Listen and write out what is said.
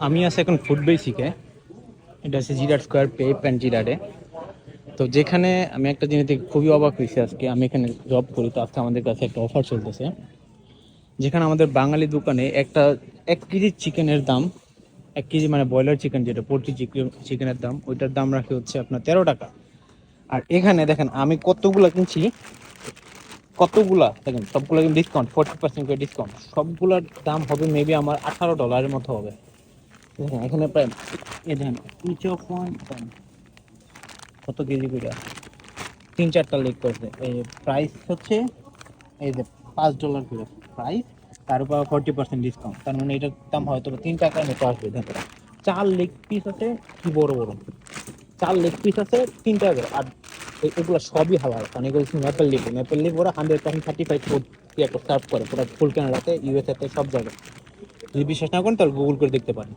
আমি আছি এখন ফুড বেসিকে। এটা হচ্ছে জিরাট স্কোয়ার পেপ অ্যান্ড জিরাটে। তো যেখানে আমি একটা জিনিস দেখে খুবই অবাক হয়েছি। আজকে আমি এখানে জব করি, তো আজকে আমাদের কাছে একটা অফার চলতেছে, যেখানে আমাদের বাঙালি দোকানে একটা 1 কেজি চিকেনের দাম, 1 কেজি মানে ব্রয়লার চিকেন, যেটা পোলট্রি চিকেনের দাম, ওইটার দাম রাখে হচ্ছে আপনার 13 টাকা। আর এখানে দেখেন আমি কতগুলা কিনছি, কতগুলা দেখেন সবগুলা কিন্তু ডিসকাউন্ট, 40% করে ডিসকাউন্ট। সবগুলার দাম হবে মেবি আমার $18 মতো হবে। দেখেন এখানে প্রায়, এই দেখেন ইচ অফ ওয়ান কত কেজি করে 3-4টা লেগ করছে। এই প্রাইস হচ্ছে এই যে $5 করে প্রাইস, তার উপর 40% ডিসকাউন্ট। তার মানে এটার দাম হয়তো 3 টাকার মতো আসবে। দেখেন 4 লেগ পিস আছে, কি বড় বড় 4 লেগ পিস আছে 3 টাকা করে। আর এগুলো সবই হালাল, কারণ এগুলো হচ্ছে ম্যাপেল লিভ ওরা 100% সার্টিফাইড ফুড সার্ভ করে পুরো ফুল কানাডাতে, ইউএসএ তে, সব জায়গায়। যদি বিশ্বাস না করেন তাহলে গুগল করে দেখতে পারেন।